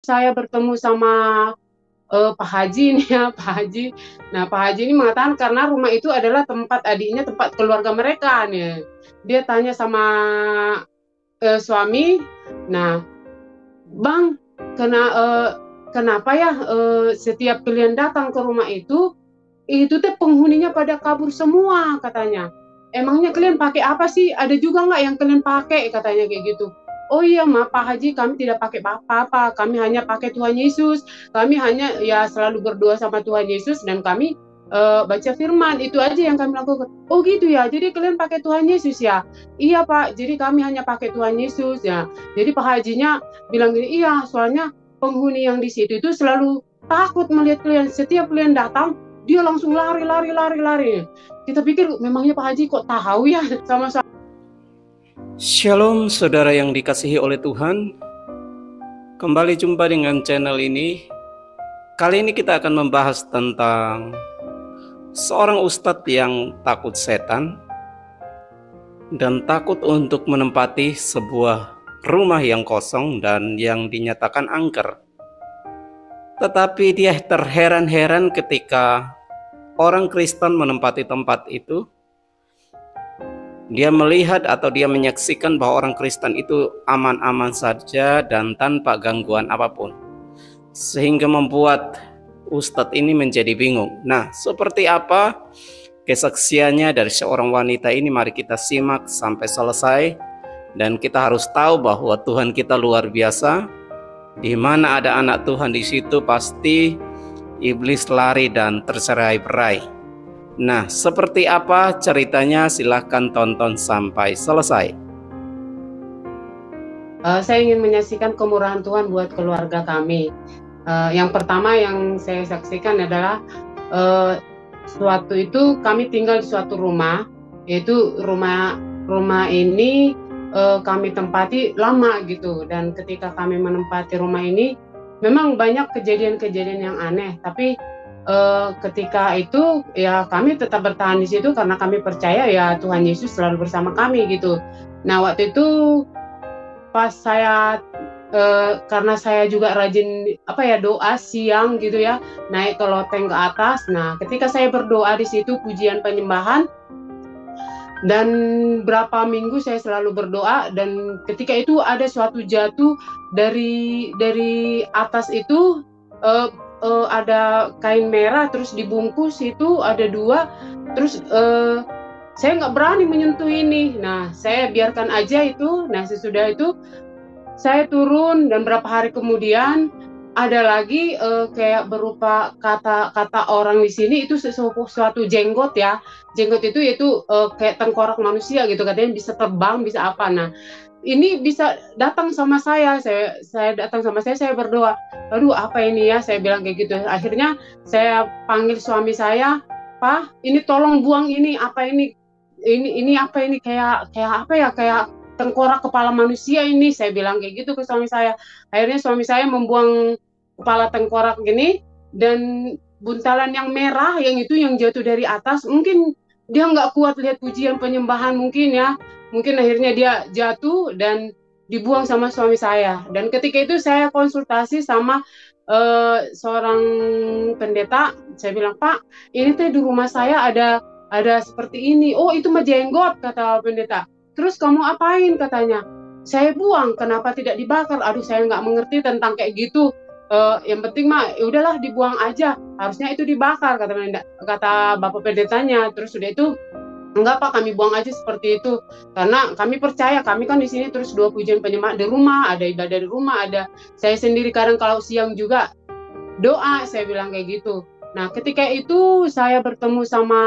Saya bertemu sama Pak Haji ini ya, Pak Haji. Nah, Pak Haji ini mengatakan karena rumah itu adalah tempat adiknya, tempat keluarga mereka nih. Dia tanya sama suami, nah, Bang, kena, kenapa ya setiap kalian datang ke rumah itu teh penghuninya pada kabur semua katanya. Emangnya kalian pakai apa sih? Ada juga nggak yang kalian pakai katanya kayak gitu. Oh iya, Ma, Pak Haji, kami tidak pakai apa-apa. Kami hanya pakai Tuhan Yesus. Kami hanya ya selalu berdoa sama Tuhan Yesus dan kami baca firman. Itu aja yang kami lakukan. Oh gitu ya. Jadi kalian pakai Tuhan Yesus ya? Iya, Pak. Jadi kami hanya pakai Tuhan Yesus ya. Jadi Pak Hajinya bilang gini, iya, soalnya penghuni yang di situ itu selalu takut melihat kalian. Setiap kalian datang, dia langsung lari lari lari lari. Kita pikir memangnya Pak Haji kok tahu ya sama. Shalom saudara yang dikasihi oleh Tuhan. Kembali jumpa dengan channel ini. Kali ini kita akan membahas tentang seorang ustadz yang takut setan dan takut untuk menempati sebuah rumah yang kosong dan yang dinyatakan angker. Tetapi dia terheran-heran ketika orang Kristen menempati tempat itu. Dia melihat atau dia menyaksikan bahwa orang Kristen itu aman-aman saja dan tanpa gangguan apapun. Sehingga membuat ustadz ini menjadi bingung. Nah, seperti apa kesaksiannya dari seorang wanita ini? Mari kita simak sampai selesai. Dan kita harus tahu bahwa Tuhan kita luar biasa. Di mana ada anak Tuhan, di situ pasti iblis lari dan tercerai-berai. Nah, seperti apa ceritanya? Silahkan tonton sampai selesai. Saya ingin menyaksikan kemurahan Tuhan buat keluarga kami. Yang pertama yang saya saksikan adalah suatu itu kami tinggal di suatu rumah, yaitu rumah ini kami tempati lama gitu. Dan ketika kami menempati rumah ini, memang banyak kejadian-kejadian yang aneh. Tapi ketika itu ya kami tetap bertahan di situ karena kami percaya ya Tuhan Yesus selalu bersama kami gitu. Nah, waktu itu pas saya karena saya juga rajin doa siang gitu ya, naik ke loteng ke atas. Nah, ketika saya berdoa di situ pujian penyembahan dan berapa minggu saya selalu berdoa, dan ketika itu ada suatu jatuh dari atas itu, ada kain merah terus dibungkus, itu ada dua, terus saya nggak berani menyentuh ini. Nah, saya biarkan aja itu. Nah, sesudah itu saya turun dan berapa hari kemudian ada lagi kayak berupa kata-kata orang di sini itu sesuatu jenggot ya. Jenggot itu kayak tengkorak manusia gitu, katanya bisa terbang, bisa apa. Nah, ini bisa datang sama saya datang sama saya berdoa, aduh apa ini ya, saya bilang kayak gitu. Akhirnya saya panggil suami saya, Pak, ini tolong buang ini, apa ini apa ini, kayak apa ya, kayak tengkorak kepala manusia ini, saya bilang kayak gitu ke suami saya. Akhirnya suami saya membuang kepala tengkorak gini, dan buntalan yang merah yang itu yang jatuh dari atas, mungkin dia nggak kuat lihat pujian penyembahan mungkin ya, mungkin akhirnya dia jatuh dan dibuang sama suami saya. Dan ketika itu saya konsultasi sama seorang pendeta. Saya bilang, Pak, ini teh di rumah saya ada seperti ini. Oh, itu mah jenggot, kata pendeta. Terus kamu apain, katanya. Saya buang, kenapa tidak dibakar? Aduh, saya nggak mengerti tentang kayak gitu. Yang penting mah ya udahlah dibuang aja. Harusnya itu dibakar, kata bapak pendetanya. Terus sudah itu, enggak Pak, kami buang aja seperti itu. Karena kami percaya, kami kan di sini terus dua pujian penyembah di rumah, ada ibadah di rumah, ada saya sendiri kadang kalau siang juga doa, saya bilang kayak gitu. Nah, ketika itu saya bertemu sama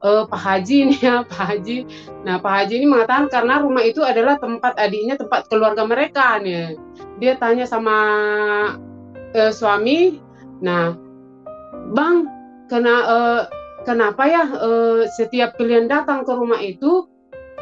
Pak Haji ini ya, Pak Haji. Nah, Pak Haji ini mengatakan karena rumah itu adalah tempat adiknya, tempat keluarga mereka nih. Dia tanya sama suami, nah, Bang, kenapa ya setiap kalian datang ke rumah itu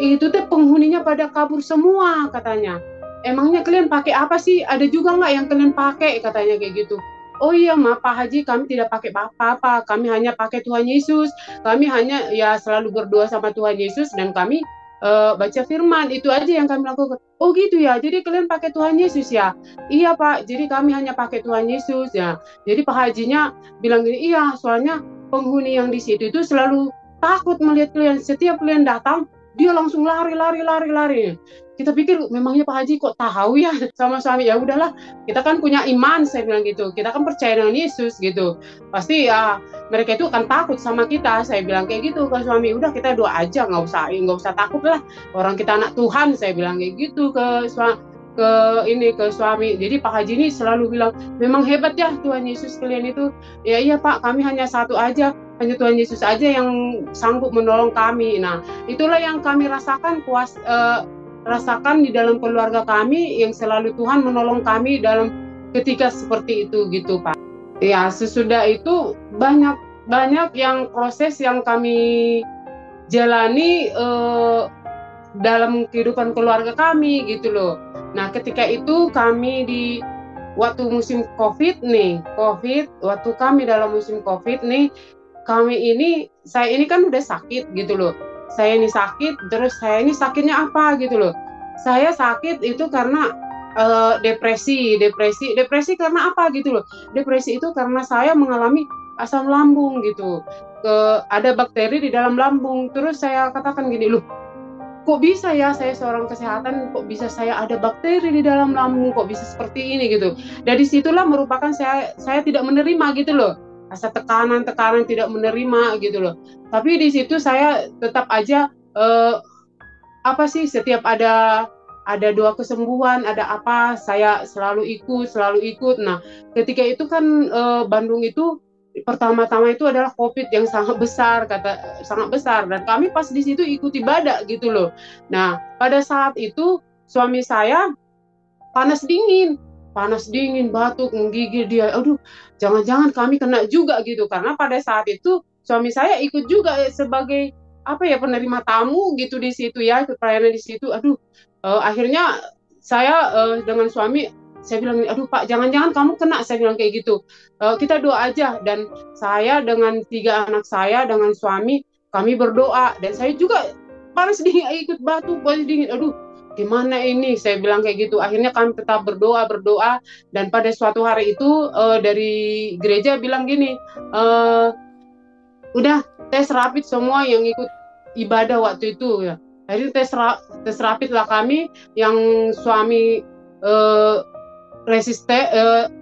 teh penghuninya pada kabur semua katanya. Emangnya kalian pakai apa sih? Ada juga nggak yang kalian pakai, katanya kayak gitu. Oh iya, Ma, Pak Haji, kami tidak pakai apa-apa. Kami hanya pakai Tuhan Yesus. Kami hanya ya selalu berdoa sama Tuhan Yesus dan kami baca firman, itu aja yang kami lakukan. Oh gitu ya, jadi kalian pakai Tuhan Yesus ya? Iya Pak, jadi kami hanya pakai Tuhan Yesus ya. Jadi Pak Hajinya bilang gini, iya soalnya penghuni yang di situ itu selalu takut melihat kalian. Setiap kalian datang, dia langsung lari. Kita pikir memangnya Pak Haji kok tahu ya sama suami. Ya udahlah, kita kan punya iman, saya bilang gitu. Kita kan percaya dengan Yesus gitu. Pasti ya mereka itu akan takut sama kita. Saya bilang kayak gitu ke suami. Udah kita doa aja, nggak usah takut lah. Orang kita anak Tuhan, saya bilang kayak gitu ke suami. Jadi Pak Haji ini selalu bilang, memang hebat ya Tuhan Yesus kalian itu. Ya iya Pak, kami hanya satu aja, hanya Tuhan Yesus aja yang sanggup menolong kami. Nah, itulah yang kami rasakan di dalam keluarga kami, yang selalu Tuhan menolong kami dalam ketika seperti itu gitu Pak. Ya sesudah itu banyak yang proses yang kami jalani dalam kehidupan keluarga kami gitu loh. Nah ketika itu kami waktu musim COVID, waktu kami dalam musim COVID nih, saya ini kan udah sakit gitu loh. Saya ini sakit, terus saya ini sakitnya apa gitu loh. Saya sakit itu karena depresi karena apa gitu loh. Depresi itu karena saya mengalami asam lambung gitu. Ada bakteri di dalam lambung. Terus saya katakan gini, loh kok bisa ya saya seorang kesehatan, kok bisa saya ada bakteri di dalam lambung, kok bisa seperti ini gitu. Dari situlah merupakan saya tidak menerima gitu loh. Rasa tekanan tidak menerima gitu loh. Tapi di situ saya tetap aja setiap ada doa kesembuhan, ada apa, saya selalu ikut. Nah, ketika itu kan Bandung itu pertama-tama itu adalah COVID yang sangat besar dan kami pas di situ ikut ibadah gitu loh. Nah, pada saat itu suami saya panas dingin, batuk, menggigil dia. Aduh, jangan-jangan kami kena juga gitu. Karena pada saat itu suami saya ikut juga sebagai penerima tamu gitu di situ ya, ikut pelayanan di situ. Aduh, akhirnya saya dengan suami, saya bilang, aduh Pak, jangan-jangan kamu kena, saya bilang kayak gitu. Kita doa aja. Dan saya dengan 3 anak saya, dengan suami, kami berdoa. Dan saya juga panas dingin, ikut batuk, panas dingin. Aduh, gimana ini, saya bilang kayak gitu. Akhirnya kami tetap berdoa, dan pada suatu hari itu dari gereja bilang gini, udah tes rapid semua yang ikut ibadah waktu itu ya. Akhirnya tes rapid lah kami, yang suami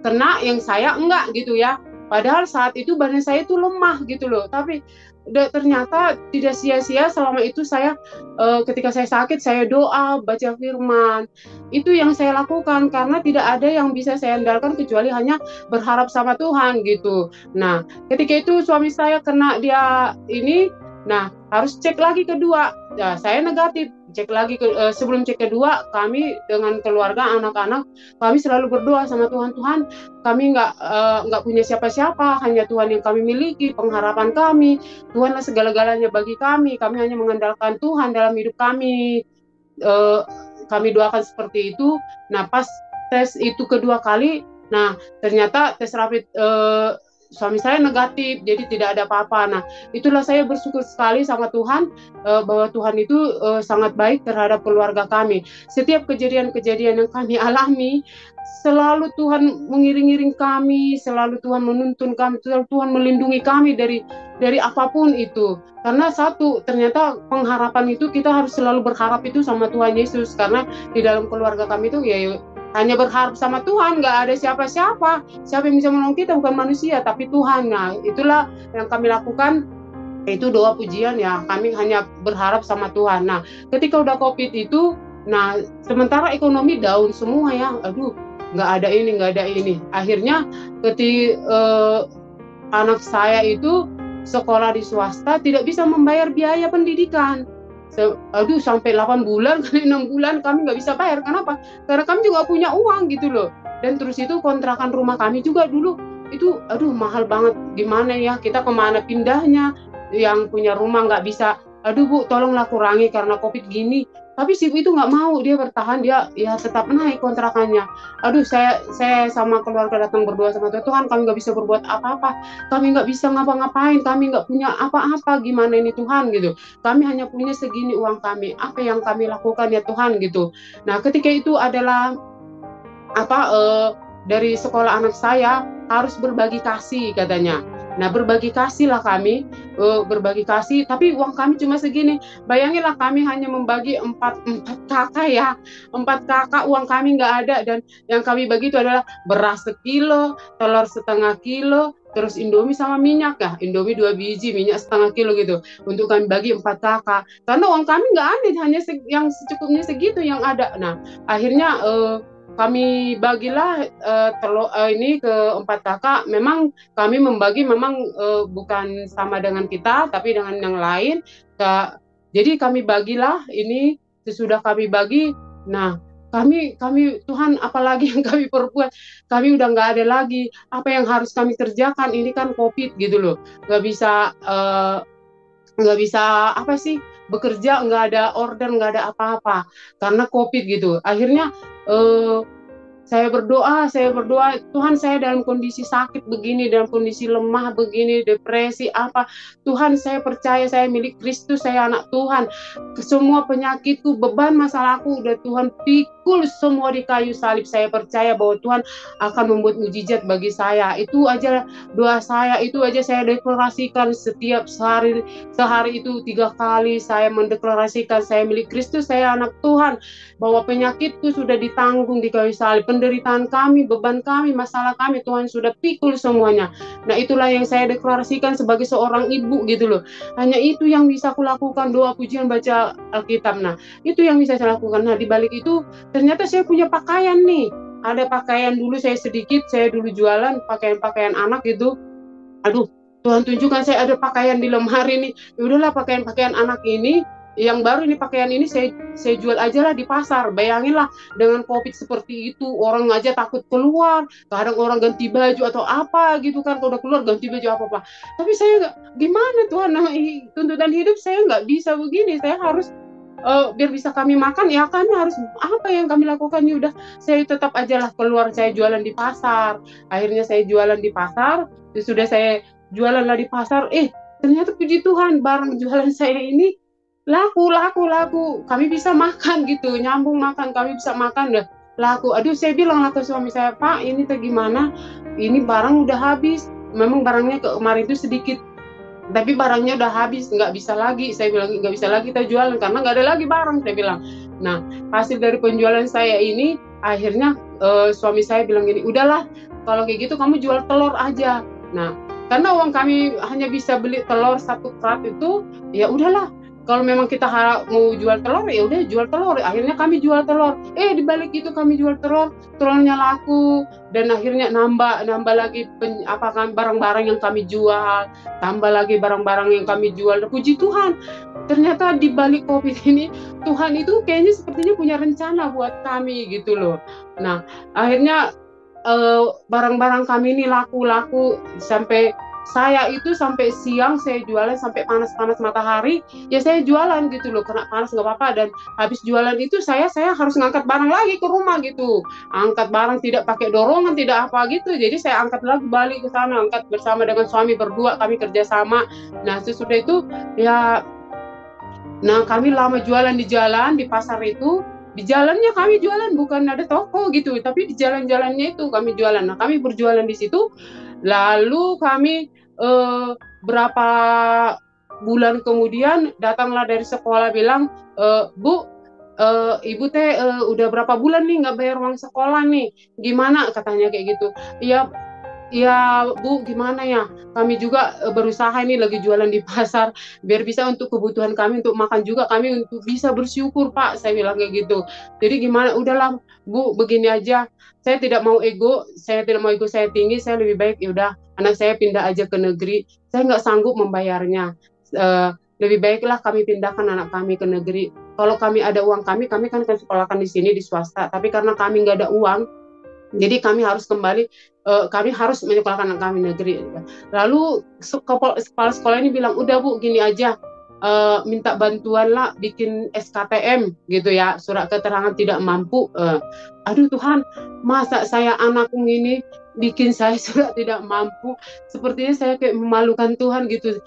kena, yang saya enggak gitu ya. Padahal saat itu badan saya itu lemah gitu loh. Tapi ternyata tidak sia-sia selama itu saya ketika saya sakit, saya doa, baca firman. Itu yang saya lakukan karena tidak ada yang bisa saya andalkan kecuali hanya berharap sama Tuhan gitu. Nah, ketika itu suami saya kena dia ini, nah harus cek lagi kedua. Nah, saya negatif. Cek lagi sebelum cek kedua, kami dengan keluarga, anak-anak, kami selalu berdoa sama Tuhan. Tuhan, kami nggak punya siapa-siapa, hanya Tuhan yang kami miliki, pengharapan kami. Tuhanlah segala-galanya bagi kami. Kami hanya mengandalkan Tuhan dalam hidup kami. Kami doakan seperti itu. Nah, pas tes itu kedua kali, nah ternyata tes rapid suami saya negatif, jadi tidak ada apa-apa. Nah, itulah saya bersyukur sekali sama Tuhan, bahwa Tuhan itu sangat baik terhadap keluarga kami. Setiap kejadian-kejadian yang kami alami, selalu Tuhan mengiring-iring kami, selalu Tuhan menuntun kami, selalu Tuhan melindungi kami dari apapun itu. Karena satu, ternyata pengharapan itu kita harus selalu berharap itu sama Tuhan Yesus. Karena di dalam keluarga kami itu ya hanya berharap sama Tuhan, nggak ada siapa-siapa. Siapa yang bisa menolong kita, bukan manusia, tapi Tuhan. Nah, itulah yang kami lakukan, itu doa pujian ya. Kami hanya berharap sama Tuhan. Nah, ketika udah COVID itu, nah sementara ekonomi down semua ya. Aduh, nggak ada ini. Akhirnya ketika anak saya itu sekolah di swasta tidak bisa membayar biaya pendidikan. Sampai 8 bulan kali 6 bulan kami nggak bisa bayar. Kenapa? Karena kami juga punya uang gitu loh. Dan terus itu kontrakan rumah kami juga dulu itu mahal banget. Gimana ya, kita kemana pindahnya? Yang punya rumah nggak bisa, Bu tolonglah kurangi karena COVID gini. Tapi si ibu itu nggak mau, dia bertahan, dia ya tetap naik kontrakannya. Aduh, saya sama keluarga datang berdoa sama Tuhan. Tuhan, kami nggak bisa berbuat apa-apa, kami nggak bisa ngapa-ngapain, kami nggak punya apa-apa, gimana ini Tuhan gitu. Kami hanya punya segini uang kami, apa yang kami lakukan ya Tuhan gitu. Nah, ketika itu adalah dari sekolah anak saya harus berbagi kasih katanya. Nah, berbagi kasih lah kami, berbagi kasih, tapi uang kami cuma segini. Bayanginlah kami hanya membagi empat kakak ya, 4 kakak, uang kami nggak ada, dan yang kami bagi itu adalah beras sekilo, telur setengah kilo, terus Indomie sama minyak ya, Indomie 2 biji, minyak setengah kilo gitu, untuk kami bagi 4 kakak. Karena uang kami nggak ada, hanya yang secukupnya segitu yang ada. Nah, akhirnya kami bagilah ini ke 4 kakak. Memang kami membagi memang bukan sama dengan kita, tapi dengan yang lain. Jadi kami bagilah ini, sesudah kami bagi. Nah, kami Tuhan, apalagi yang kami perbuat, kami udah nggak ada lagi apa yang harus kami kerjakan. Ini kan COVID gitu loh, nggak bisa apa sih, bekerja, nggak ada order, nggak ada apa-apa karena COVID gitu. Akhirnya saya berdoa, Tuhan, saya dalam kondisi sakit begini, dalam kondisi lemah begini, depresi apa, Tuhan, saya percaya saya milik Kristus, saya anak Tuhan. Semua penyakitku, beban masalahku udah Tuhan pikul semua di kayu salib. Saya percaya bahwa Tuhan akan membuat mujizat bagi saya. Itu aja doa saya, itu aja saya deklarasikan setiap sehari itu 3 kali saya mendeklarasikan saya milik Kristus, saya anak Tuhan, bahwa penyakitku sudah ditanggung di kayu salib. Penderitaan kami, beban kami, masalah kami, Tuhan sudah pikul semuanya. Nah, itulah yang saya deklarasikan sebagai seorang ibu gitu loh. Hanya itu yang bisa aku lakukan, doa, pujian, baca Alkitab. Nah, itu yang bisa saya lakukan. Nah, di balik itu ternyata saya punya pakaian nih. Ada pakaian dulu saya sedikit, saya dulu jualan pakaian-pakaian anak gitu. Aduh, Tuhan tunjukkan saya ada pakaian di lemari nih. Ya udahlah, pakaian-pakaian anak ini yang baru, ini pakaian ini saya jual aja lah di pasar. Bayanginlah dengan COVID seperti itu, orang aja takut keluar, kadang orang ganti baju atau apa gitu kan, kalau udah keluar ganti baju apa-apa. Tapi saya nggak, gimana Tuhan, tuntutan hidup saya nggak bisa begini, saya harus biar bisa kami makan, ya kami harus apa yang kami lakukan. Ya udah, saya tetap aja lah keluar, saya jualan di pasar. Akhirnya saya jualan di pasar, sudah saya jualan lah di pasar, ternyata puji Tuhan, barang jualan saya ini laku, kami bisa makan gitu, nyambung makan, kami bisa makan deh, laku. Aduh, saya bilang lah ke suami saya, Pak, ini tuh gimana, ini barang udah habis. Memang barangnya kemarin itu sedikit, tapi barangnya udah habis, nggak bisa lagi. Saya bilang nggak bisa lagi kita jualan karena nggak ada lagi barang, saya bilang. Nah, hasil dari penjualan saya ini, akhirnya suami saya bilang gini, udahlah kalau kayak gitu kamu jual telur aja. Nah, karena uang kami hanya bisa beli telur 1 kerat itu, ya udahlah, kalau memang kita mau jual telur, ya udah jual telur. Akhirnya kami jual telur. Di balik itu kami jual telur, telurnya laku, dan akhirnya nambah lagi barang-barang yang kami jual, tambah lagi barang-barang yang kami jual. Puji Tuhan, ternyata di balik COVID ini, Tuhan itu kayaknya sepertinya punya rencana buat kami gitu loh. Nah, akhirnya barang-barang kami ini laku sampai saya itu sampai siang saya jualan, sampai panas-panas matahari ya saya jualan gitu loh, kena panas nggak apa-apa. Dan habis jualan itu saya harus ngangkat barang lagi ke rumah gitu, angkat barang tidak pakai dorongan, tidak apa gitu. Jadi saya angkat lagi balik ke sana, angkat bersama dengan suami, berdua kami kerjasama. Nah, sesudah itu ya, nah kami lama jualan di jalan, di pasar itu. Di jalannya kami jualan, bukan ada toko gitu, tapi di jalan-jalannya itu kami jualan. Nah, kami berjualan di situ. Lalu kami berapa bulan kemudian datanglah dari sekolah bilang, Bu, ibu teh udah berapa bulan nih nggak bayar uang sekolah nih, gimana, katanya kayak gitu. Ya Bu, gimana ya, kami juga berusaha ini lagi jualan di pasar biar bisa untuk kebutuhan kami, untuk makan juga, kami untuk bisa bersyukur Pak, saya bilang kayak gitu. Jadi gimana, udahlah Bu, begini aja, saya tidak mau ego saya tinggi, saya lebih baik ya udah anak saya pindah aja ke negeri, saya nggak sanggup membayarnya. Lebih baiklah kami pindahkan anak kami ke negeri. Kalau kami ada uang, kami kan sekolahkan di sini di swasta, tapi karena kami nggak ada uang, jadi kami harus kembali, kami harus menyekolahkan anak kami negeri. Lalu kepala sekolah ini bilang, udah Bu, gini aja, minta bantuan lah bikin SKTM gitu ya, surat keterangan tidak mampu. Aduh Tuhan, masa saya anakku ini bikin saya surat tidak mampu, sepertinya saya kayak memalukan Tuhan gitu.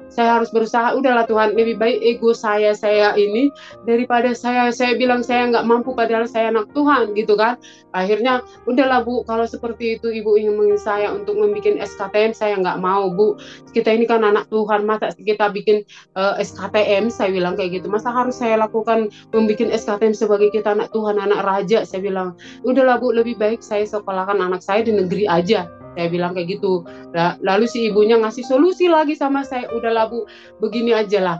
Saya harus berusaha, udahlah Tuhan, lebih baik ego saya ini daripada saya bilang saya nggak mampu padahal saya anak Tuhan gitu kan. Akhirnya udahlah Bu, kalau seperti itu Ibu ingin mengingat saya untuk membuat SKTM, saya nggak mau Bu, kita ini kan anak Tuhan, masa kita bikin SKTM, saya bilang kayak gitu, masa harus saya lakukan membuat SKTM sebagai kita anak Tuhan, anak raja, saya bilang udahlah Bu, lebih baik saya sekolahkan anak saya di negeri aja, saya bilang kayak gitu. Lalu si ibunya ngasih solusi lagi sama saya, udahlah Bu, begini aja lah,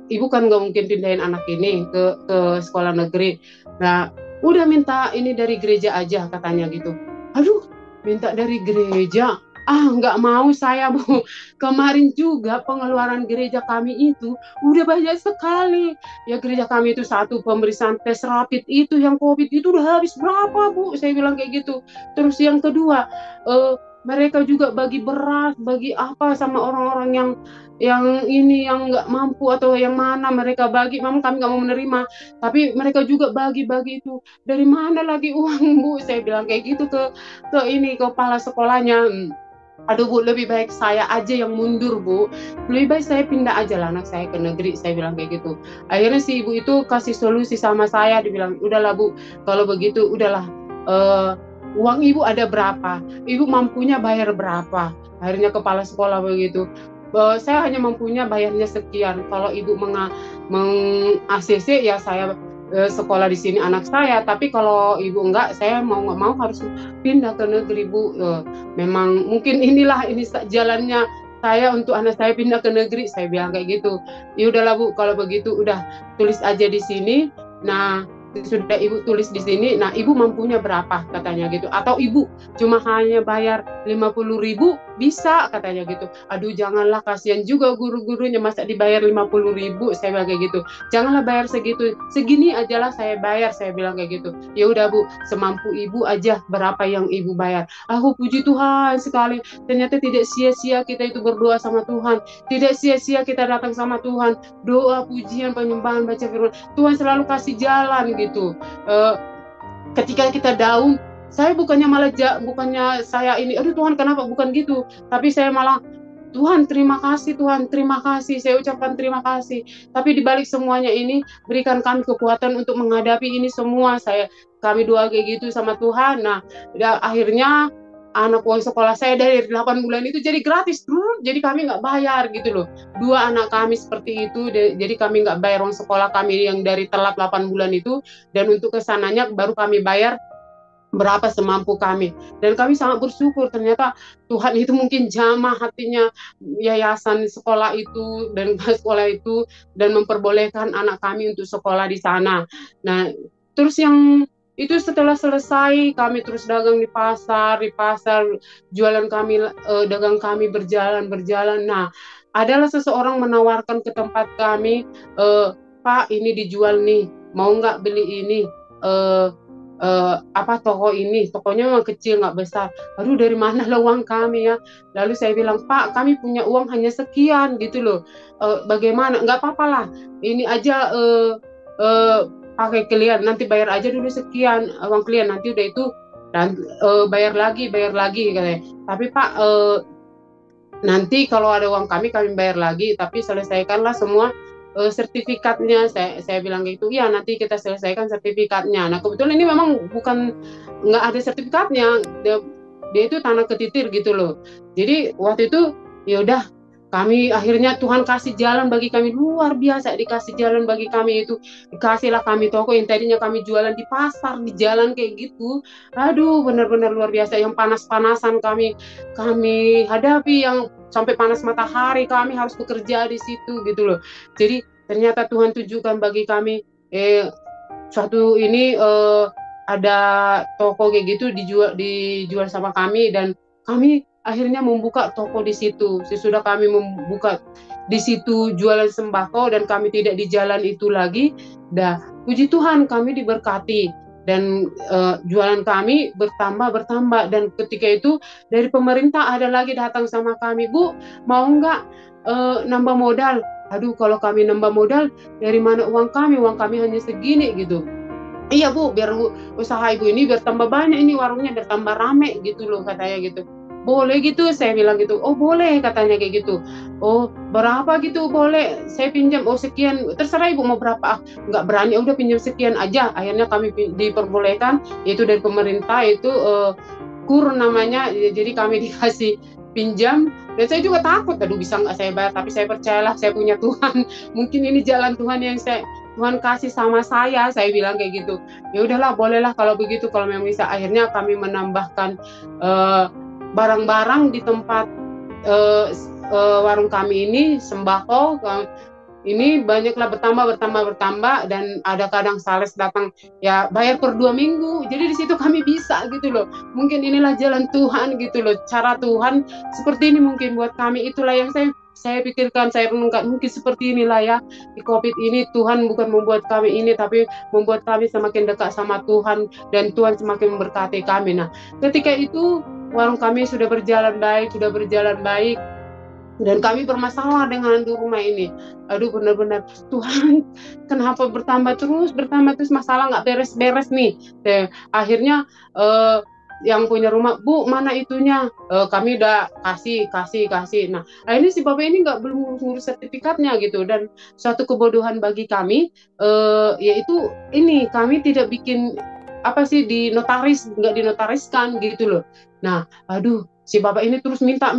ibu kan nggak mungkin pindahin anak ini ke sekolah negeri, nah udah minta ini dari gereja aja katanya gitu. Aduh, minta dari gereja, nggak mau saya Bu. Kemarin juga pengeluaran gereja kami itu udah banyak sekali ya. Gereja kami itu satu pemeriksaan tes rapid itu yang COVID itu udah habis berapa Bu, saya bilang kayak gitu. Terus yang kedua, mereka juga bagi beras, bagi apa sama orang-orang yang ini yang nggak mampu atau yang mana mereka bagi. Memang kami nggak mau menerima, tapi mereka juga bagi-bagi itu. Dari mana lagi uang Bu, saya bilang kayak gitu ke ini kepala sekolahnya. Aduh Bu, lebih baik saya aja yang mundur Bu, lebih baik saya pindah aja lah anak saya ke negeri, saya bilang kayak gitu. Akhirnya si ibu itu kasih solusi sama saya, dibilang udahlah Bu, kalau begitu udahlah, uang ibu ada berapa, ibu mampunya bayar berapa. Akhirnya kepala sekolah begitu, saya hanya mampunya bayarnya sekian, kalau ibu meng-ACC ya saya sekolah di sini anak saya, tapi kalau ibu enggak, saya mau nggak mau harus pindah ke negeri Bu. Memang mungkin ini jalannya saya untuk anak saya pindah ke negeri, saya bilang kayak gitu. Ya udahlah Bu, kalau begitu udah tulis aja di sini. Nah, sudah ibu tulis di sini, nah ibu mampunya berapa katanya gitu, atau ibu cuma hanya bayar 50.000 bisa katanya gitu. Aduh janganlah, kasihan juga guru-gurunya masa dibayar 50.000, saya bilang kayak gitu. Janganlah bayar segitu, segini aja lah saya bayar, saya bilang kayak gitu. Ya udah Bu, semampu ibu aja berapa yang ibu bayar. Aku puji Tuhan sekali, ternyata tidak sia-sia kita itu berdoa sama Tuhan, tidak sia-sia kita datang sama Tuhan, doa, pujian, penyembahan, baca firman, Tuhan selalu kasih jalan gitu. Ketika kita down, saya bukannya saya ini, aduh Tuhan kenapa, bukan gitu, tapi saya malah, Tuhan terima kasih, Tuhan terima kasih, saya ucapkan terima kasih. Tapi dibalik semuanya ini, berikan kami kekuatan untuk menghadapi ini semua. Kami doa kayak gitu sama Tuhan. Nah, akhirnya anak uang sekolah saya dari 8 bulan itu jadi gratis, jadi kami nggak bayar gitu loh. 2 anak kami seperti itu, jadi kami nggak bayar uang sekolah kami yang dari telat 8 bulan itu, dan untuk kesananya baru kami bayar berapa semampu kami. Dan kami sangat bersyukur, ternyata Tuhan itu mungkin jamah hatinya yayasan sekolah itu dan sekolah itu, dan memperbolehkan anak kami untuk sekolah di sana. Nah, terus yang itu setelah selesai, kami terus dagang di pasar, jualan kami, dagang kami berjalan. Nah, adalah seseorang menawarkan ke tempat kami, Pak ini dijual nih, mau nggak beli ini, toko ini, tokonya memang kecil nggak besar. Aduh dari mana lah uang kami ya. Lalu saya bilang, Pak kami punya uang hanya sekian gitu loh, bagaimana, nggak apa-apa lah, ini aja pakai klien, nanti bayar aja dulu sekian uang klien, nanti udah itu dan bayar lagi katanya. Tapi Pak, nanti kalau ada uang kami bayar lagi, tapi selesaikanlah semua sertifikatnya, saya bilang gitu. Ya nanti kita selesaikan sertifikatnya. Nah kebetulan ini memang nggak ada sertifikatnya, dia itu tanah ketitir gitu loh. Jadi waktu itu ya udah, kami akhirnya Tuhan kasih jalan bagi kami, luar biasa dikasih jalan bagi kami itu. Dikasihlah kami toko yang tadinya kami jualan di pasar, di jalan kayak gitu. Aduh benar-benar luar biasa, yang panas-panasan kami hadapi, yang sampai panas matahari kami harus bekerja di situ gitu loh. Jadi ternyata Tuhan tunjukkan bagi kami, suatu ini ada toko kayak gitu dijual sama kami, dan kami akhirnya membuka toko di situ. Sesudah kami membuka di situ jualan sembako dan kami tidak di jalan itu lagi, puji Tuhan kami diberkati dan jualan kami bertambah. Dan ketika itu dari pemerintah ada lagi datang sama kami, Bu mau nggak nambah modal aduh kalau kami nambah modal, dari mana uang kami hanya segini gitu. Iya Bu, biar usaha ibu ini biar tambah banyak, ini warungnya biar tambah rame gitu loh, katanya gitu. Boleh gitu, saya bilang gitu. Oh boleh, katanya kayak gitu. Oh berapa gitu, boleh saya pinjam. Oh sekian, terserah ibu mau berapa. Nggak berani, udah pinjam sekian aja. Akhirnya kami diperbolehkan, yaitu dari pemerintah itu kur namanya. Jadi kami dikasih pinjam, dan saya juga takut, aduh bisa nggak saya bayar, tapi saya percayalah saya punya Tuhan. Mungkin ini jalan Tuhan yang Tuhan kasih sama saya bilang kayak gitu. Ya udahlah, bolehlah kalau begitu, kalau memang bisa. Akhirnya kami menambahkan barang-barang di tempat warung kami ini, sembako ini banyaklah bertambah, dan ada kadang sales datang ya bayar per 2 minggu. Jadi di situ kami bisa gitu loh. Mungkin inilah jalan Tuhan gitu loh, cara Tuhan seperti ini mungkin buat kami. Itulah yang saya pikirkan, saya renungkan, mungkin seperti inilah ya di COVID ini. Tuhan bukan membuat kami ini, tapi membuat kami semakin dekat sama Tuhan, dan Tuhan semakin memberkati kami. Nah ketika itu warung kami sudah berjalan baik, dan kami bermasalah dengan di rumah ini. Aduh benar-benar Tuhan, kenapa bertambah terus masalah nggak beres-beres nih. Akhirnya yang punya rumah, Bu mana itunya, kami udah kasih. Nah akhirnya si bapak ini belum ngurus sertifikatnya gitu. Dan suatu kebodohan bagi kami, yaitu ini kami tidak bikin nggak dinotariskan gitu loh. Nah aduh, si bapak ini terus minta,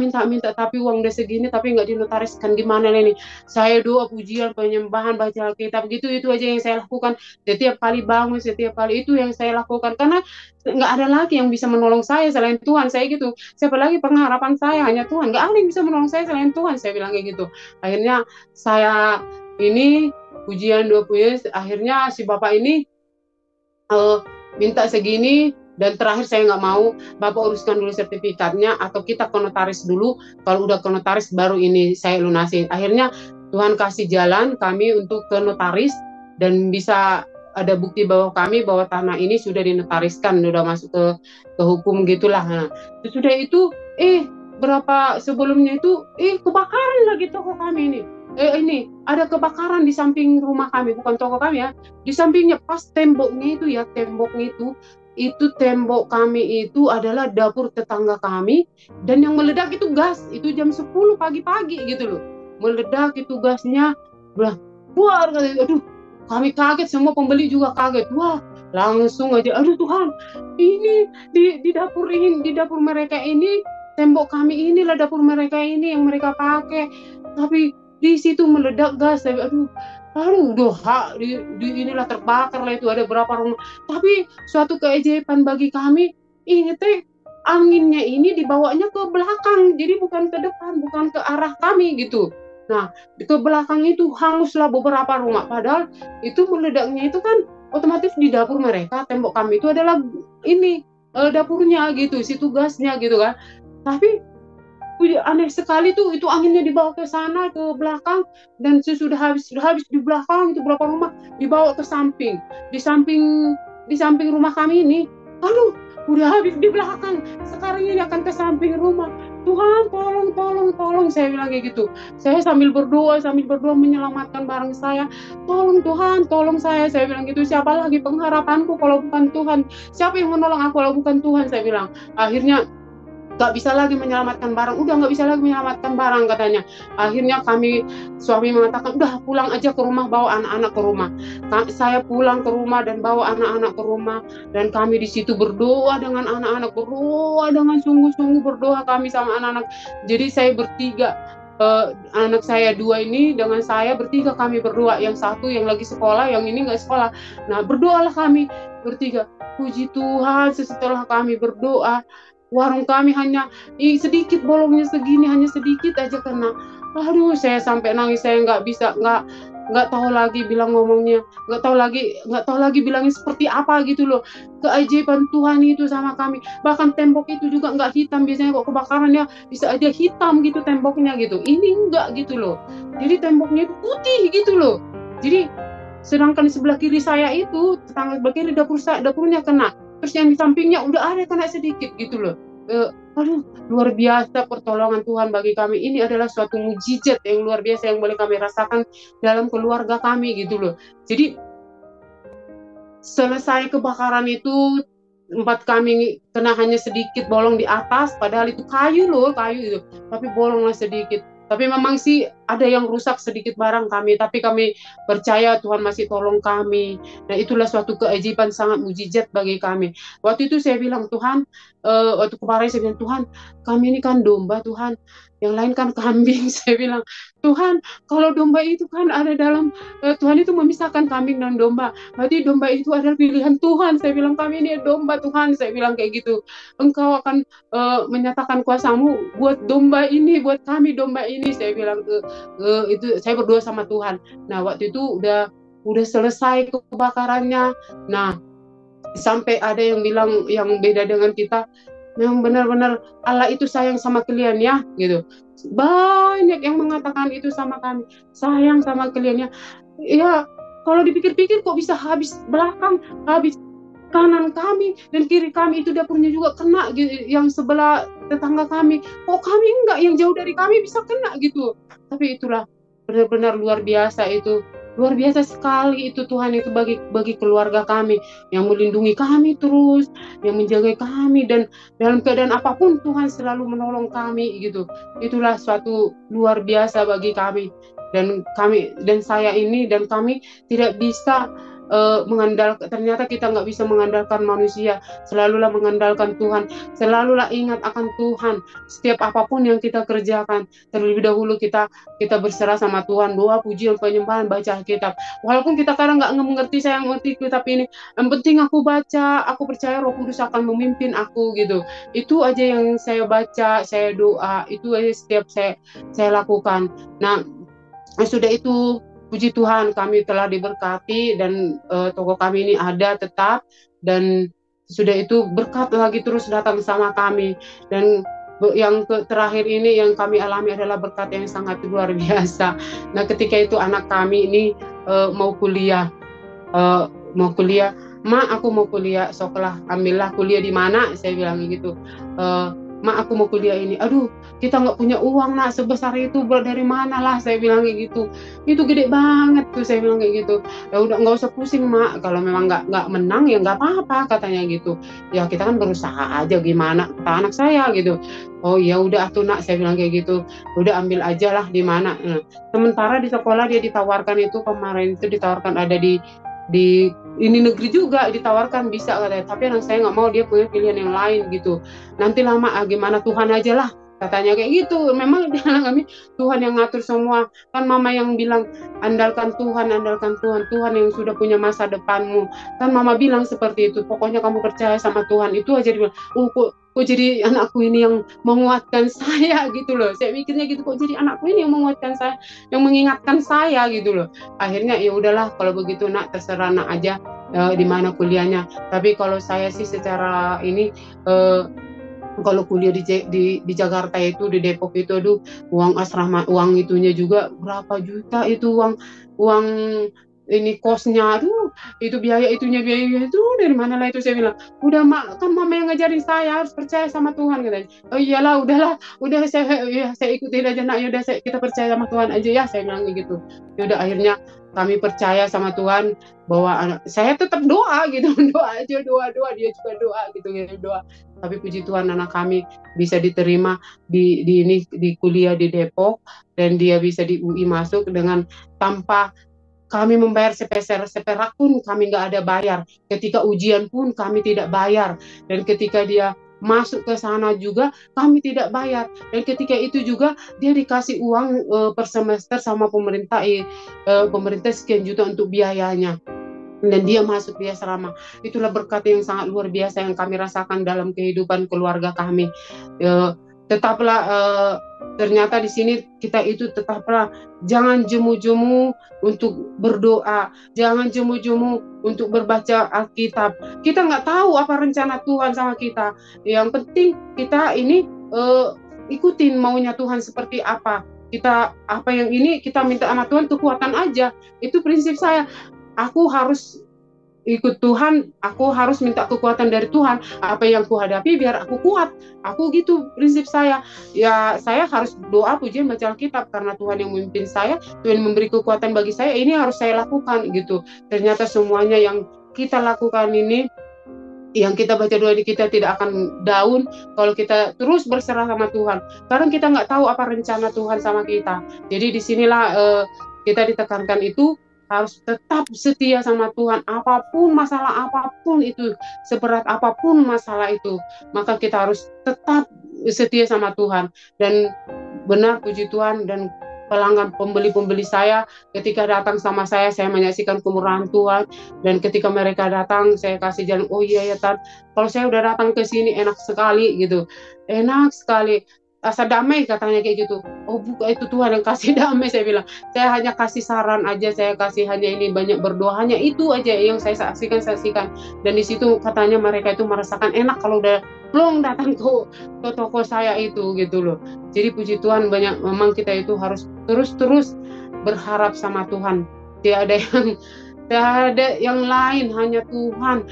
tapi uang udah segini tapi nggak dinotariskan, gimana nih? Saya doa, pujian, penyembahan, baca Alkitab gitu, itu aja yang saya lakukan setiap kali bangun, setiap kali itu yang saya lakukan, karena nggak ada lagi yang bisa menolong saya selain Tuhan. Saya gitu, siapa lagi, pengharapan saya hanya Tuhan, nggak ada yang bisa menolong saya selain Tuhan, saya bilang kayak gitu. Akhirnya saya ini pujian, doa, pujian, akhirnya si bapak ini minta segini. Dan terakhir saya nggak mau, Bapak uruskan dulu sertifikatnya, atau kita ke notaris dulu, kalau udah ke notaris baru ini saya lunasin. Akhirnya Tuhan kasih jalan kami untuk ke notaris, dan bisa ada bukti bahwa tanah ini sudah dinotariskan, sudah masuk ke hukum gitulah. Nah sudah itu berapa sebelumnya itu kebakaran lagi toko kami ini. Ini ada kebakaran di samping rumah kami, bukan toko kami ya, di sampingnya, pas temboknya itu tembok kami itu adalah dapur tetangga kami, dan yang meledak itu gas, itu jam 10 pagi-pagi gitu loh, meledak itu gasnya, wah, aduh kami kaget, semua pembeli juga kaget, wah langsung aja, aduh Tuhan, ini di dapur mereka ini, tembok kami inilah dapur mereka ini yang mereka pakai, tapi di situ meledak gas. Aduh doha inilah terbakar lah, itu ada berapa rumah. Tapi suatu keajaiban bagi kami, ini anginnya ini dibawanya ke belakang, jadi bukan ke depan, bukan ke arah kami gitu. Nah ke belakang itu hanguslah beberapa rumah, padahal itu meledaknya itu kan otomatis di dapur mereka, tembok kami itu adalah ini dapurnya gitu, situ gasnya gitu kan. Tapi aneh sekali tuh, itu anginnya dibawa ke sana, ke belakang, dan sudah habis di belakang itu berapa rumah, dibawa ke samping, di samping rumah kami ini. Aduh udah habis di belakang, sekarang ini akan ke samping rumah. Tuhan tolong, saya bilang kayak gitu. Saya sambil berdoa menyelamatkan barang saya. Tolong Tuhan, tolong saya bilang gitu. Siapa lagi pengharapanku kalau bukan Tuhan? Siapa yang menolong aku kalau bukan Tuhan, saya bilang. Akhirnya nggak bisa lagi menyelamatkan barang, katanya. Akhirnya suami mengatakan, udah pulang aja ke rumah, bawa anak-anak ke rumah. Saya pulang ke rumah dan bawa anak-anak ke rumah, dan kami di situ berdoa dengan anak-anak, berdoa dengan sungguh-sungguh, berdoa kami sama anak-anak. Jadi saya bertiga, anak saya 2 ini dengan saya bertiga, kami berdoa. Yang satu yang lagi sekolah, yang ini nggak sekolah. Nah berdoalah kami bertiga. Puji Tuhan, setelah kami berdoa, warung kami hanya sedikit bolongnya segini, hanya sedikit aja kena. Aduh saya sampai nangis, saya nggak tahu lagi bilang ngomongnya, nggak tahu lagi bilangnya seperti apa gitu loh. Keajaiban Tuhan itu sama kami. Bahkan tembok itu juga nggak hitam, biasanya kok kebakaran ya bisa aja hitam gitu temboknya gitu, ini enggak gitu loh. Jadi temboknya itu putih gitu loh. Jadi sedangkan di sebelah kiri saya itu, tetangga sebelah kiri dapurnya kena, terus yang di sampingnya udah ada kena sedikit gitu loh. aduh, luar biasa pertolongan Tuhan bagi kami. Ini adalah suatu mujizat yang luar biasa yang boleh kami rasakan dalam keluarga kami gitu loh. Jadi selesai kebakaran itu, tempat kami kena hanya sedikit bolong di atas, padahal itu kayu loh, kayu itu, tapi bolonglah sedikit. Tapi memang sih ada yang rusak sedikit barang kami, tapi kami percaya Tuhan masih tolong kami. Nah itulah suatu keajaiban sangat mujizat bagi kami. Waktu itu saya bilang, Tuhan, waktu kemarin saya bilang, Tuhan, kami ini kan domba Tuhan, yang lain kan kambing. Saya bilang, Tuhan, kalau domba itu kan ada dalam, Tuhan itu memisahkan kambing dan domba. Berarti domba itu adalah pilihan Tuhan. Saya bilang, kami ini domba Tuhan. Saya bilang kayak gitu. Engkau akan menyatakan kuasamu buat domba ini, buat kami domba ini. Saya bilang itu, saya berdoa sama Tuhan. Nah waktu itu udah selesai kebakarannya. Nah sampai ada yang bilang yang beda dengan kita, memang benar-benar Allah itu sayang sama kalian ya gitu. Banyak yang mengatakan itu sama kami, sayang sama kalian ya. Ya kalau dipikir-pikir kok bisa habis belakang, habis kanan kami dan kiri kami itu dapurnya juga kena gitu, yang sebelah tetangga kami. Kok kami enggak, yang jauh dari kami bisa kena gitu. Tapi itulah benar-benar luar biasa itu. Luar biasa sekali itu Tuhan itu bagi keluarga kami, yang melindungi kami terus, yang menjaga kami, dan dalam keadaan apapun Tuhan selalu menolong kami gitu. Itulah suatu luar biasa bagi kami, dan saya ini dan kami tidak bisa mengandalkan, ternyata kita nggak bisa mengandalkan manusia, selalulah mengandalkan Tuhan, selalulah ingat akan Tuhan setiap apapun yang kita kerjakan. Terlebih dahulu kita berserah sama Tuhan, doa, pujian, penyembahan, baca kitab. Walaupun kita kadang nggak mengerti, saya mengerti kitab ini, yang penting aku baca, aku percaya Roh Kudus akan memimpin aku gitu. Itu aja yang saya baca, saya doa, itu aja setiap saya lakukan. Nah sudah itu, puji Tuhan kami telah diberkati, dan toko kami ini ada tetap, dan sudah itu berkat lagi terus datang sama kami. Dan yang terakhir ini yang kami alami adalah berkat yang sangat luar biasa. Nah ketika itu anak kami ini mau kuliah, Ma aku mau kuliah, soklah ambillah kuliah di mana, saya bilang gitu. Ma aku mau kuliah ini, aduh kita nggak punya uang nak sebesar itu, dari mana lah, saya bilang kayak gitu. Itu gede banget tuh, saya bilang kayak gitu. Ya udah nggak usah pusing mak, kalau memang nggak menang ya nggak apa-apa, katanya gitu. Ya kita kan berusaha aja, gimana kata anak saya gitu. Oh ya udah tuh nak, saya bilang kayak gitu. Udah ambil aja lah di mana. Nah, sementara di sekolah dia ditawarkan itu, kemarin itu ditawarkan ada di ini negeri juga ditawarkan bisa katanya, tapi anak saya nggak mau, dia punya pilihan yang lain gitu. Nanti lama gimana, Tuhan aja lah, katanya kayak gitu. Memang kami Tuhan yang ngatur semua, kan mama yang bilang andalkan Tuhan, Tuhan yang sudah punya masa depanmu, kan mama bilang seperti itu. Pokoknya kamu percaya sama Tuhan, itu aja. Dia bilang, kok jadi anakku ini yang menguatkan saya gitu loh. Saya mikirnya gitu, kok jadi anakku ini yang menguatkan saya, yang mengingatkan saya gitu loh. Akhirnya ya udahlah kalau begitu nak, terserah nak aja di mana kuliahnya. Tapi kalau saya sih secara ini kalau kuliah di Jakarta itu, di Depok itu, aduh, uang asrama, uang itunya juga berapa juta itu, uang ini kosnya, aduh, itu biaya itunya, biaya itu dari mana lah itu. Saya bilang, udah mak, kan mama yang ngajarin saya harus percaya sama Tuhan katanya. Oh iyalah, udahlah, udah saya ikutin aja nak, yaudah kita percaya sama Tuhan aja ya, saya bilang gitu. Yaudah akhirnya kami percaya sama Tuhan, bahwa saya tetap doa gitu, doa aja, doa dia juga doa gitu, doa. Tapi puji Tuhan anak kami bisa diterima di kuliah di Depok, dan dia bisa di UI masuk dengan tanpa kami membayar seperak pun, kami nggak ada bayar. Ketika ujian pun kami tidak bayar, dan ketika dia masuk ke sana juga kami tidak bayar, dan ketika itu juga dia dikasih uang per semester sama pemerintah, pemerintah sekian juta untuk biayanya, dan dia masuk di asrama. Itulah berkat yang sangat luar biasa yang kami rasakan dalam kehidupan keluarga kami. Tetaplah ternyata di sini kita itu tetaplah jangan jemu-jemu untuk berdoa, jangan jemu-jemu untuk berbaca Alkitab. Kita nggak tahu apa rencana Tuhan sama kita. Yang penting kita ini ikutin maunya Tuhan seperti apa. Kita apa yang ini kita minta sama Tuhan, kekuatan aja. Itu prinsip saya. Aku harus ikut Tuhan, aku harus minta kekuatan dari Tuhan. Apa yang ku hadapi biar aku kuat. Aku gitu prinsip saya. Ya saya harus doa, pujian, baca Alkitab karena Tuhan yang memimpin saya, Tuhan memberi kekuatan bagi saya. Ini harus saya lakukan gitu. Ternyata semuanya yang kita lakukan ini, yang kita baca doa ini, kita tidak akan down kalau kita terus berserah sama Tuhan. Karena kita nggak tahu apa rencana Tuhan sama kita. Jadi disinilah kita ditekankan itu harus tetap setia sama Tuhan, apapun masalah apapun itu, seberat apapun masalah itu, maka kita harus tetap setia sama Tuhan. Dan benar, puji Tuhan, dan pelanggan pembeli-pembeli saya ketika datang sama saya menyaksikan kemurahan Tuhan, dan ketika mereka datang saya kasih jalan, oh iya ya Tan, kalau saya udah datang ke sini enak sekali gitu, enak sekali, asa damai katanya kayak gitu. Oh bukan, itu Tuhan yang kasih damai, saya bilang. Saya hanya kasih saran aja, saya kasih hanya ini, banyak berdoa, hanya itu aja yang saya saksikan. Dan di situ katanya mereka itu merasakan enak kalau udah belum datang ke toko saya itu gitu loh. Jadi puji Tuhan, banyak memang kita itu harus terus berharap sama Tuhan. Tidak ada yang lain, hanya Tuhan.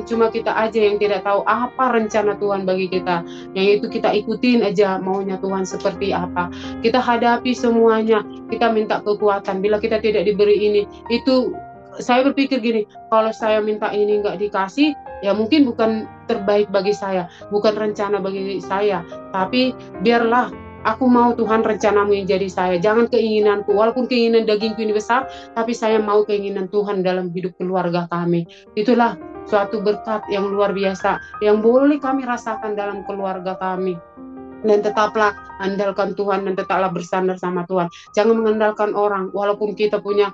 Cuma kita aja yang tidak tahu apa rencana Tuhan bagi kita. Yang itu kita ikutin aja maunya Tuhan seperti apa. Kita hadapi semuanya, kita minta kekuatan. Bila kita tidak diberi ini, itu saya berpikir gini, kalau saya minta ini nggak dikasih, ya mungkin bukan terbaik bagi saya, bukan rencana bagi saya. Tapi biarlah, aku mau Tuhan rencanamu yang jadi saya. Jangan keinginanku, walaupun keinginan dagingku ini besar, tapi saya mau keinginan Tuhan dalam hidup keluarga kami. Itulah suatu berkat yang luar biasa yang boleh kami rasakan dalam keluarga kami. Dan tetaplah andalkan Tuhan dan tetaplah bersandar sama Tuhan. Jangan mengandalkan orang, walaupun kita punya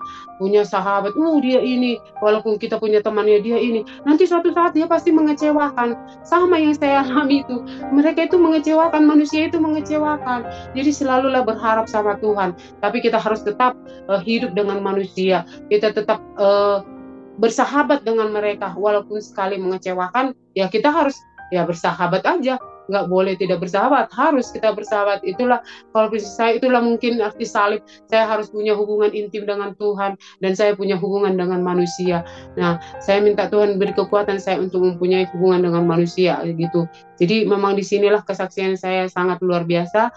sahabat, dia ini, walaupun kita punya temannya dia ini, nanti suatu saat dia pasti mengecewakan. Sama yang saya alami itu, mereka itu mengecewakan, manusia itu mengecewakan. Jadi selalulah berharap sama Tuhan. Tapi kita harus tetap hidup dengan manusia. Kita tetap bersahabat dengan mereka, walaupun sekali mengecewakan, ya kita harus ya bersahabat aja. Nggak boleh tidak bersahabat, harus kita bersahabat. Itulah, kalau saya, itulah mungkin arti salib. Saya harus punya hubungan intim dengan Tuhan, dan saya punya hubungan dengan manusia. Nah, saya minta Tuhan beri kekuatan saya untuk mempunyai hubungan dengan manusia gitu. Jadi memang disinilah kesaksian saya sangat luar biasa.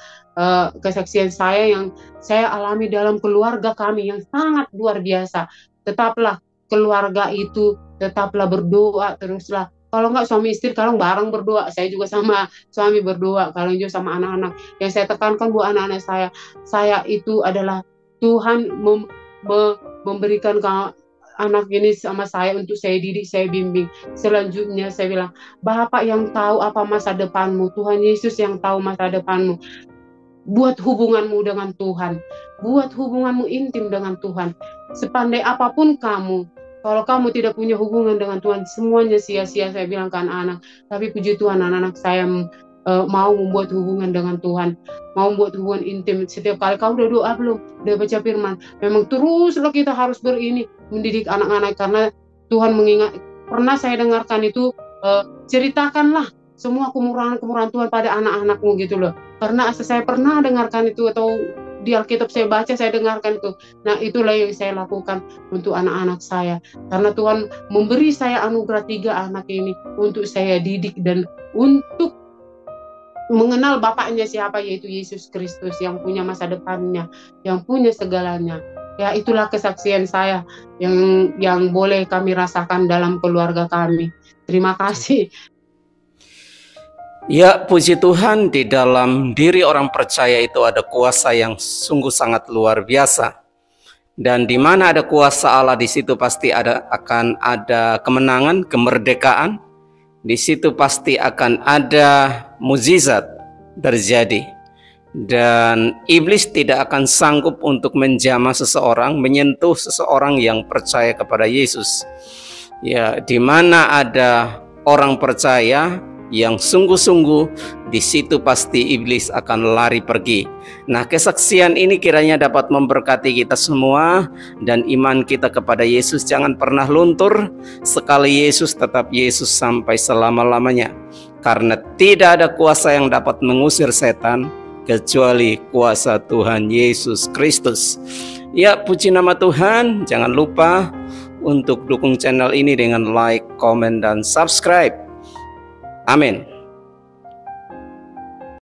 Kesaksian saya yang saya alami dalam keluarga kami yang sangat luar biasa. Tetaplah keluarga itu, tetaplah berdoa teruslah. Kalau nggak suami istri, kalau bareng berdoa. Saya juga sama suami berdoa, kalau juga sama anak-anak. Yang saya tekankan buat anak-anak saya itu adalah Tuhan memberikan anak ini sama saya untuk saya didik, saya bimbing. Selanjutnya saya bilang, Bapak yang tahu apa masa depanmu, Tuhan Yesus yang tahu masa depanmu. Buat hubunganmu dengan Tuhan, buat hubunganmu intim dengan Tuhan. Sepandai apapun kamu, kalau kamu tidak punya hubungan dengan Tuhan, semuanya sia-sia, saya bilang ke anak-anak. Tapi puji Tuhan, anak-anak saya mau membuat hubungan dengan Tuhan, mau membuat hubungan intim. Setiap kali kau udah doa belum, udah baca firman, memang teruslah kita harus mendidik anak-anak, karena Tuhan mengingat. Pernah saya dengarkan itu, ceritakanlah semua kemurahan-kemurahan Tuhan pada anak-anakmu gitu loh. Karena saya pernah dengarkan itu, atau di Alkitab saya baca, saya dengarkan itu. Nah, itulah yang saya lakukan untuk anak-anak saya. Karena Tuhan memberi saya anugerah 3 anak ini untuk saya didik dan untuk mengenal Bapaknya siapa, yaitu Yesus Kristus, yang punya masa depannya, yang punya segalanya. Ya, itulah kesaksian saya yang boleh kami rasakan dalam keluarga kami. Terima kasih. Ya, puji Tuhan, di dalam diri orang percaya itu ada kuasa yang sungguh sangat luar biasa. Dan di mana ada kuasa Allah, di situ pasti akan ada kemenangan, kemerdekaan. Di situ pasti akan ada mukjizat terjadi. Dan iblis tidak akan sanggup untuk menjamah seseorang, menyentuh seseorang yang percaya kepada Yesus. Ya, di mana ada orang percaya yang sungguh-sungguh, di situ pasti iblis akan lari pergi. Nah, kesaksian ini kiranya dapat memberkati kita semua, dan iman kita kepada Yesus jangan pernah luntur. Sekali Yesus, tetap Yesus sampai selama-lamanya. Karena tidak ada kuasa yang dapat mengusir setan kecuali kuasa Tuhan Yesus Kristus. Ya, puji nama Tuhan. Jangan lupa untuk dukung channel ini dengan like, komen, dan subscribe. Amin.